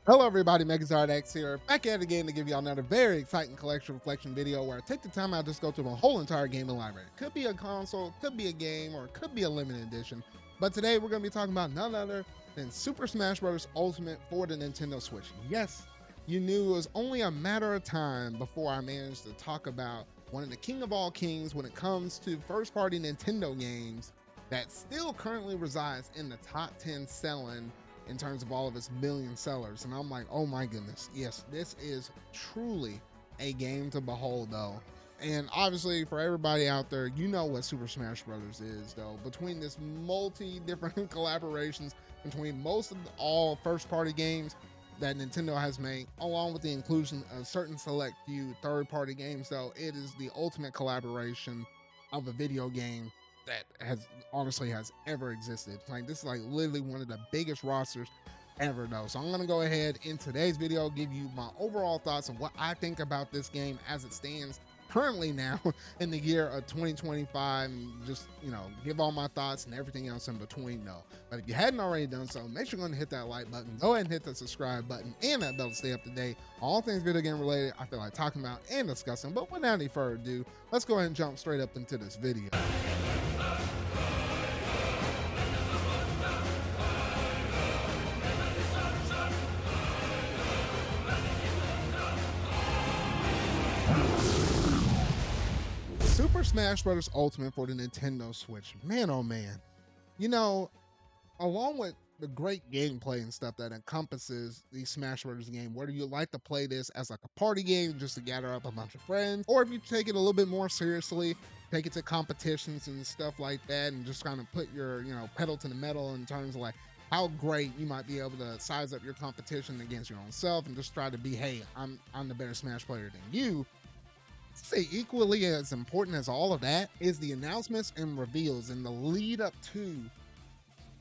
Hello everybody, MegaZardX here, back at it again to give y'all another very exciting collection reflection video where I take the time out to just go through the whole entire gaming library. Could be a console, could be a game, or could be a limited edition. But today we're going to be talking about none other than Super Smash Bros. Ultimate for the Nintendo Switch. Yes, you knew it was only a matter of time before I managed to talk about one of the king of all kings when it comes to first party Nintendo games that still currently resides in the top 10 selling in terms of all of its million sellers. And I'm like, oh my goodness, yes, this is truly a game to behold, though. And obviously, for everybody out there, you know what Super Smash Brothers is, though. Between this multi different collaborations between most of all first party games that Nintendo has made, along with the inclusion of certain select few third party games, though, it is the ultimate collaboration of a video game that has honestly has ever existed. Like, this is like literally one of the biggest rosters ever, though. So I'm gonna go ahead in today's video give you my overall thoughts on what I think about this game as it stands currently now in the year of 2025, and just, you know, give all my thoughts and everything else in between, though. But if you hadn't already done so, make sure you're going to hit that like button, go ahead and hit the subscribe button and that bell to stay up to date on all things video game related I feel like talking about and discussing. But without any further ado, let's go ahead and jump straight up into this video. Super Smash Bros. Ultimate for the Nintendo Switch. Man, oh man. You know, along with the great gameplay and stuff that encompasses the Smash Bros. Game, whether you like to play this as like a party game just to gather up a bunch of friends, or if you take it a little bit more seriously, take it to competitions and stuff like that, and just kind of put your, you know, pedal to the metal in terms of like how great you might be able to size up your competition against your own self and just try to be, hey, I'm the better Smash player than you. Say equally as important as all of that is the announcements and reveals and the lead up to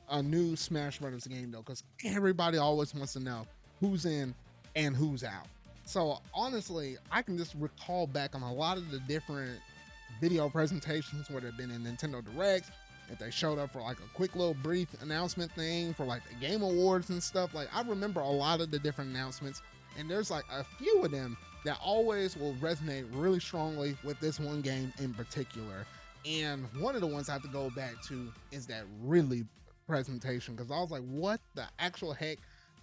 a new Smash Brothers game, though, because everybody always wants to know who's in and who's out. So honestly, I can just recall back on a lot of the different video presentations where they've been in Nintendo Directs. If they showed up for like a quick little brief announcement thing for like the Game Awards and stuff, like I remember a lot of the different announcements, and there's like a few of them that always will resonate really strongly with this one game in particular. And one of the ones I have to go back to is that really presentation, because I was like, what the actual heck?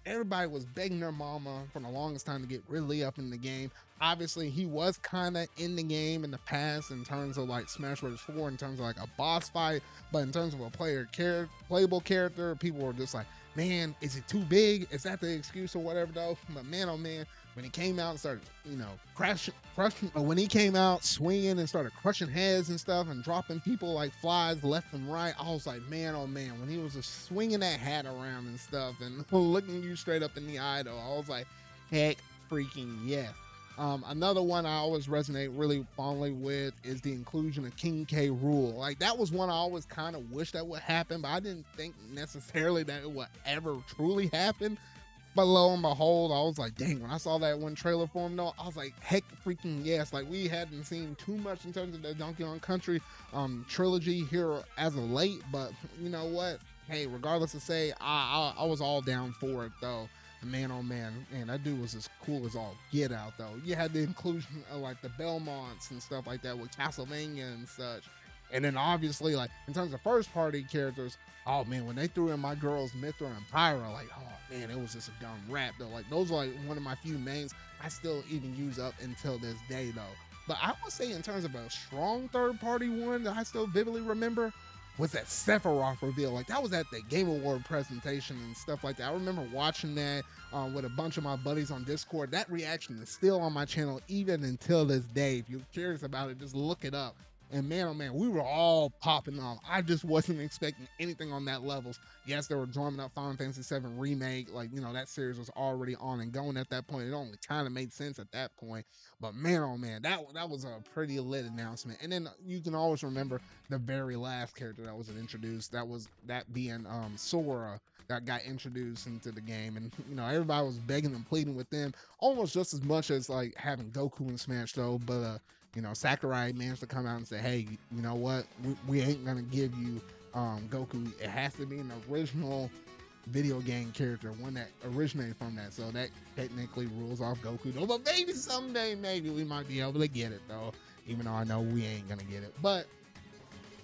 Everybody was begging their mama for the longest time to get Ridley up in the game. Obviously, he was kind of in the game in the past in terms of like Smash Bros. 4, in terms of like a boss fight, but in terms of a playable character, people were just like, man, is it too big? Is that the excuse or whatever, though? But man, oh man, when he came out and started, you know, crushing, when he came out swinging and started crushing heads and stuff and dropping people like flies left and right, I was like, man, oh man, when he was just swinging that hat around and stuff and looking you straight up in the eye, though, I was like, heck freaking yes. Another one I always resonate really fondly with is the inclusion of King K. Rool. Like, that was one I always kind of wish that would happen, but I didn't think necessarily that it would ever truly happen. But lo and behold, I was like, dang, when I saw that one trailer for him, though, I was like, heck freaking yes. Like, we hadn't seen too much in terms of the Donkey Kong Country trilogy here as of late, but you know what? Hey, regardless of say, I was all down for it, though. Man, oh man, that dude was as cool as all get out, though. You had the inclusion of like the Belmonts and stuff like that with Castlevania and such. And then obviously, like, in terms of first party characters, oh man, when they threw in my girls Mythra and Pyra, like, oh man, it was just a dumb rap, though. Like, those are like one of my few mains I still even use up until this day, though. But I would say in terms of a strong third party one that I still vividly remember was that Sephiroth reveal. Like, that was at the Game Award presentation and stuff like that. I remember watching that with a bunch of my buddies on Discord. That reaction is still on my channel even until this day. If you're curious about it, just look it up. And man, oh man, we were all popping off. I just wasn't expecting anything on that levels. Yes, they were drumming up Final Fantasy VII Remake. Like, you know, that series was already on and going at that point. It only kind of made sense at that point. But man, oh man, that was a pretty lit announcement. And then you can always remember the very last character that was introduced. That being Sora, that got introduced into the game. And, you know, everybody was begging and pleading with them almost just as much as like having Goku in Smash, though. But you know, Sakurai managed to come out and say, hey, you know what, we ain't gonna give you Goku. It has to be an original video game character, one that originated from that. So that technically rules off Goku though. But maybe someday, maybe we might be able to get it though. Even though I know we ain't gonna get it. But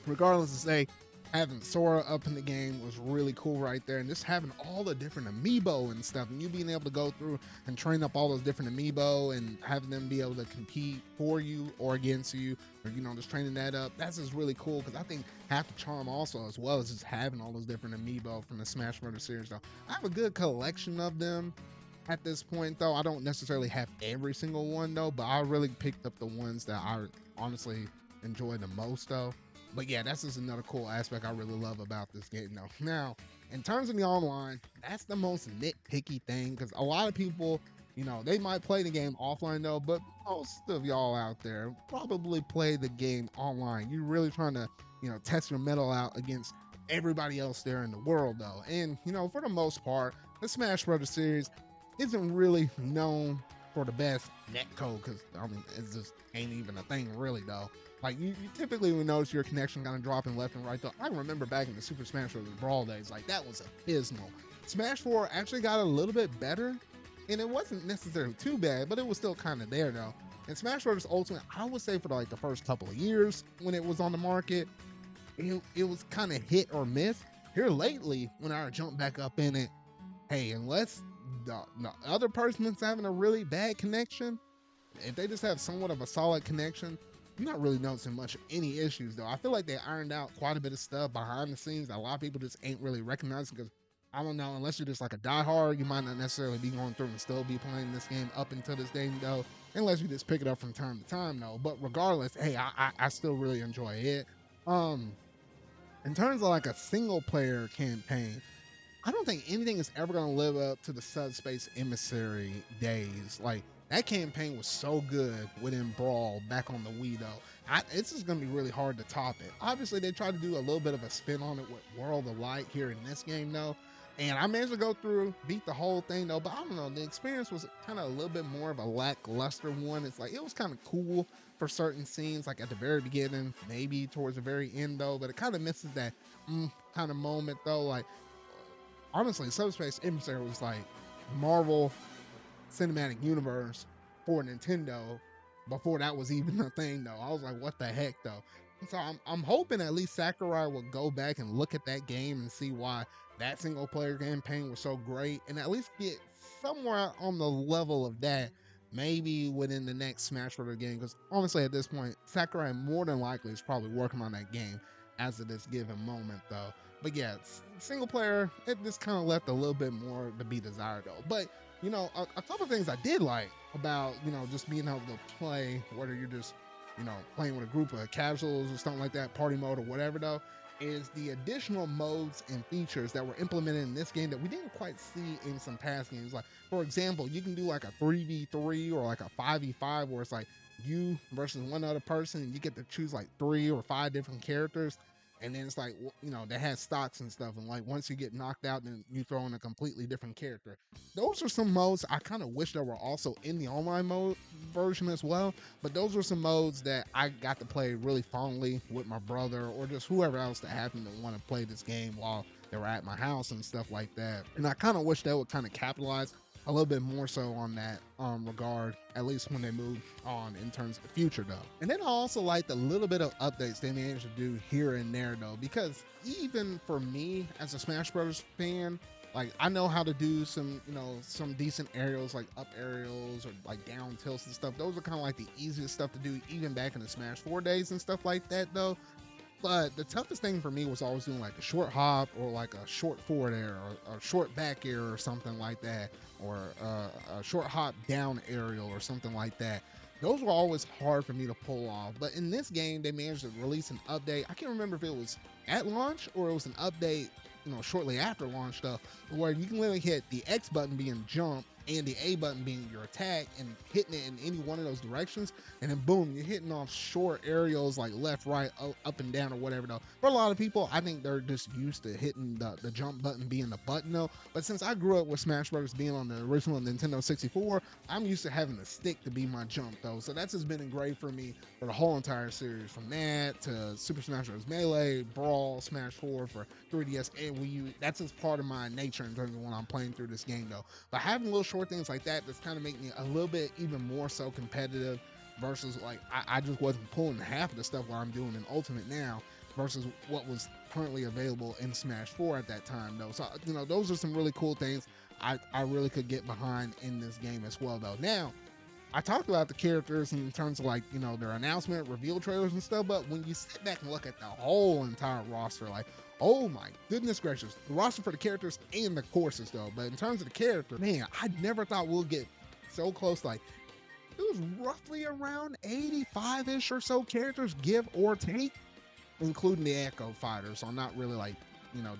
regardless to say, having Sora up in the game was really cool right there, and just having all the different amiibo and stuff, and you being able to go through and train up all those different amiibo and having them be able to compete for you or against you, or just training that up, that's just really cool. Because I think half the charm also, as well as just having all those different amiibo from the Smash Brothers series, though I have a good collection of them at this point. Though I don't necessarily have every single one though, but I really picked up the ones that I honestly enjoy the most though. But yeah, that's just another cool aspect I really love about this game though. Now, in terms of the online, that's the most nitpicky thing, because a lot of people, they might play the game offline though, but most of y'all out there probably play the game online. You're really trying to, test your metal out against everybody else there in the world though. And, for the most part, the Smash Brothers series isn't really known for the best netcode, because it just ain't even a thing really though. Like you typically will notice your connection kind of dropping left and right though. I remember back in the Super Smash Bros. Brawl days, like that was abysmal. Smash 4 actually got a little bit better, and it wasn't necessarily too bad, but it was still kind of there though. And Smash Bros. Ultimate, I would say for like the first couple of years when it was on the market, it was kind of hit or miss. Here lately, when I jumped back up in it, hey, unless the other person is having a really bad connection, if they just have somewhat of a solid connection, I'm not really noticing much of any issues though. I feel like they ironed out quite a bit of stuff behind the scenes that a lot of people just ain't really recognizing, because I don't know, unless you're just like a diehard, you might not necessarily be going through and still be playing this game up until this day though, unless you just pick it up from time to time though. But regardless, hey, I still really enjoy it. In terms of like a single player campaign, I don't think anything is ever going to live up to the Subspace Emissary days. Like, that campaign was so good within Brawl back on the Wii, though. It's just going to be really hard to top it. Obviously, they tried to do a little bit of a spin on it with World of Light here in this game, though. And I managed to go through, beat the whole thing, though. But I don't know, the experience was kind of a little bit more of a lackluster one. It's like, it was kind of cool for certain scenes, like at the very beginning, maybe towards the very end, though. But it kind of misses that kind of moment, though. Like, honestly, Subspace Emissary was like Marvel Cinematic Universe for Nintendo before that was even a thing though. I was like, what the heck though? And so I'm hoping at least Sakurai will go back and look at that game and see why that single player campaign was so great, and at least get somewhere on the level of that maybe within the next Smash Bros. Game, because honestly at this point Sakurai more than likely is probably working on that game as of this given moment though. But yeah, single player, it just kind of left a little bit more to be desired though. But a couple things I did like about just being able to play, whether you're just playing with a group of casuals or something like that, party mode or whatever though, is the additional modes and features that were implemented in this game that we didn't quite see in some past games. Like, for example, you can do like a 3v3 or like a 5v5 where it's like you versus one other person, and you get to choose like 3 or 5 different characters. And then it's like, they had stocks and stuff. And like, once you get knocked out, then you throw in a completely different character. Those are some modes I kind of wish that were also in the online mode version as well. But those were some modes that I got to play really fondly with my brother, or just whoever else that happened to want to play this game while they were at my house and stuff like that. And I kind of wish they would kind of capitalize a little bit more so on that regard, at least when they move on in terms of the future though. And then I also like the little bit of updates they managed to do here and there though, because even for me as a Smash Bros. Fan, like I know how to do some some decent aerials, like up aerials or like down tilts and stuff. Those are kind of like the easiest stuff to do even back in the Smash 4 days and stuff like that though. But the toughest thing for me was always doing like a short hop or like a short forward air or a short back air or something like that, or a short hop down aerial or something like that. Those were always hard for me to pull off. But in this game, they managed to release an update. I can't remember if it was at launch or it was an update, shortly after launch stuff, where you can literally hit the X button being jump, and the A button being your attack and hitting it in any one of those directions, and then boom, you're hitting off short aerials like left, right, up and down or whatever though. For a lot of people, I think they're just used to hitting the jump button being the button though. But since I grew up with Smash Bros. Being on the original Nintendo 64, I'm used to having the stick to be my jump though. So that's just been great for me for the whole entire series, from that to Super Smash Bros. Melee, Brawl, Smash 4 for 3DS and Wii U. That's just part of my nature in terms of when I'm playing through this game though. But having little short things like that that's kind of make me a little bit even more so competitive versus like I just wasn't pulling half of the stuff while I'm doing in Ultimate now versus what was currently available in Smash 4 at that time though. So those are some really cool things I really could get behind in this game as well though. Now I talked about the characters in terms of like their announcement, reveal trailers and stuff, but when you sit back and look at the whole entire roster, like, oh my goodness gracious, the roster for the characters and the courses though. But in terms of the character, man, I never thought we'll get so close. Like, it was roughly around 85-ish or so characters, give or take, including the Echo Fighters. So I'm not really like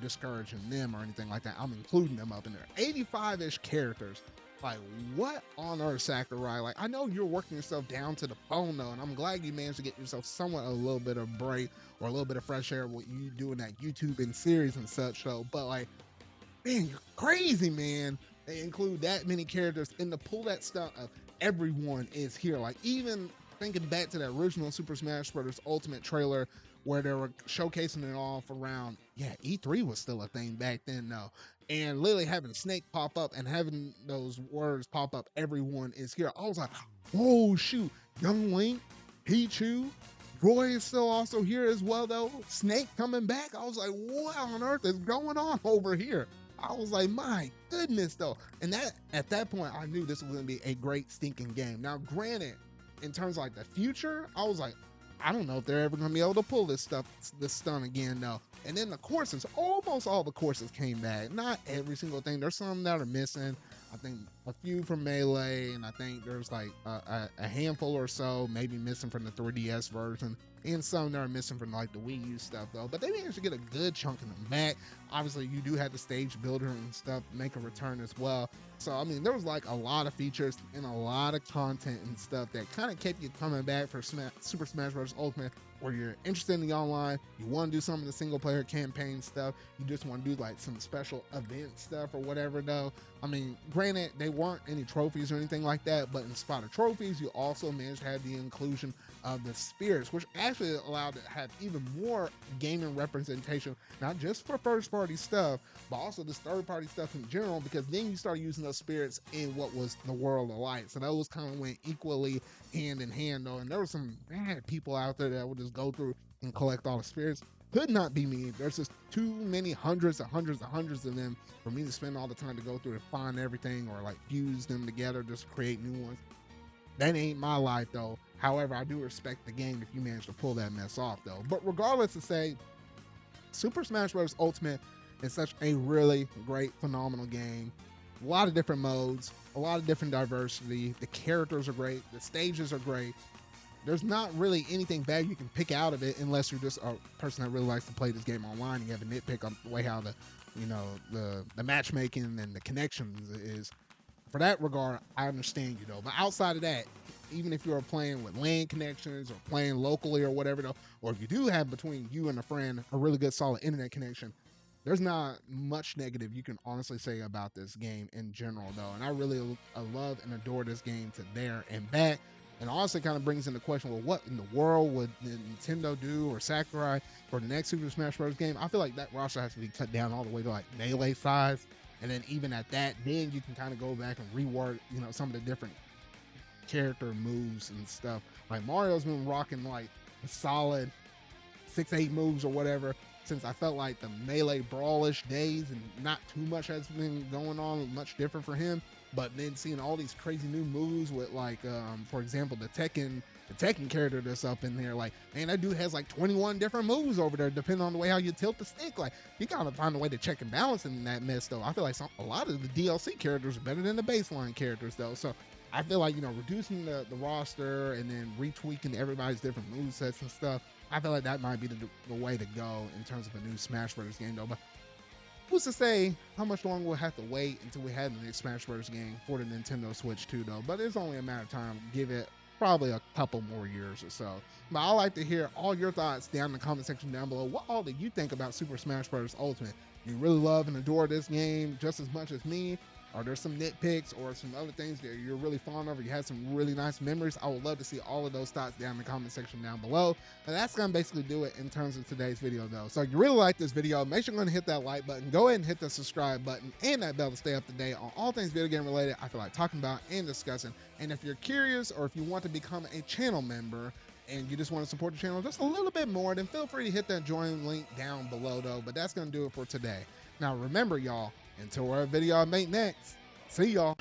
discouraging them or anything like that. I'm including them up in there. 85-ish characters. Like, what on earth, Sakurai? Like, I know you're working yourself down to the bone though, and I'm glad you managed to get yourself somewhat a little bit of break or a little bit of fresh air with you doing that YouTube and series and such though. But like, man, you're crazy, man. They include that many characters, and to pull that stuff of everyone is here. Like, even thinking back to that original Super Smash Bros. Ultimate trailer where they were showcasing it off around, E3 was still a thing back then though. And literally having Snake pop up and having those words pop up, everyone is here. I was like, oh shoot, Young Link, Pichu, Roy is still also here as well though. Snake coming back. I was like, what on earth is going on over here? I was like, my goodness though. And that at that point, I knew this was gonna be a great stinking game. Now, granted, in terms of like the future, I was like, I don't know if they're ever gonna be able to pull this stunt again though. And then the courses, almost all the courses came back. Not every single thing. There's some that are missing. I think a few from Melee, and I think there's like a handful or so maybe missing from the 3DS version, and some that are missing from like the Wii U stuff though. But they managed to get a good chunk of them back. Obviously, you do have the stage builder and stuff make a return as well. So I mean, there was like a lot of features and a lot of content and stuff that kind of kept you coming back for Super Smash Bros. Ultimate. Or you're interested in the online, you want to do some of the single player campaign stuff, you just want to do like some special event stuff or whatever though. I mean, granted, they weren't any trophies or anything like that, but in spot of trophies, you also managed to have the inclusion of the spirits, which actually allowed to have even more gaming representation, not just for first party stuff, but also this third party stuff in general, because then you start using those spirits in what was the World of Light. So those kind of went equally hand in hand though, and there were some bad people out there that would just go through and collect all the spirits. Could not be me. There's just too many hundreds of them for me to spend all the time to go through and find everything or like fuse them together just to create new ones. That ain't my life though. However, I do respect the game if you manage to pull that mess off though. But regardless, to say, Super Smash Bros. Ultimate is such a really great, phenomenal game. A lot of different modes, a lot of different diversity. The characters are great. The stages are great. There's not really anything bad you can pick out of it unless you're just a person that really likes to play this game online and you have a nitpick on the way how the matchmaking and the connections is. For that regard, I understand you though. But outside of that, even if you're playing with LAN connections or playing locally or whatever though, or if you do have between you and a friend a really good solid internet connection, there's not much negative you can honestly say about this game in general though. And I really love and adore this game to there and back. And also kind of brings into question, well, what in the world would Nintendo do or Sakurai for the next Super Smash Bros. Game? I feel like that roster has to be cut down all the way to like Melee size. And then even at that, then you can kind of go back and rework, some of the different character moves and stuff. Like Mario's been rocking like a solid 6-8 moves or whatever since I felt like the Melee brawlish days, and not too much has been going on much different for him. But then seeing all these crazy new moves with like, for example, the Tekken character that's up in there, like, man, that dude has like 21 different moves over there, depending on the way how you tilt the stick. Like, you gotta find a way to check and balance in that mess, though. I feel like a lot of the DLC characters are better than the baseline characters, though. So I feel like, reducing the roster and then retweaking everybody's different movesets and stuff, I feel like that might be the way to go in terms of a new Smash Bros. Game, though. But Who's to say how much longer we'll have to wait until we have the next Smash Bros. Game for the Nintendo Switch 2, though. But it's only a matter of time. Give it probably a couple more years or so. But I'd like to hear all your thoughts down in the comment section down below. What all do you think about Super Smash Bros. Ultimate? Do you really love and adore this game just as much as me? Are there some nitpicks or some other things that you're really fond of, or you had some really nice memories? I would love to see all of those thoughts down in the comment section down below. And that's going to basically do it in terms of today's video, though. So if you really like this video, make sure you're going to hit that like button. Go ahead and hit the subscribe button and that bell to stay up to date on all things video game related I feel like talking about and discussing. And if you're curious, or if you want to become a channel member, and you just want to support the channel just a little bit more, then feel free to hit that join link down below, though. But that's going to do it for today. Now, remember, y'all, until our video I make next, see y'all.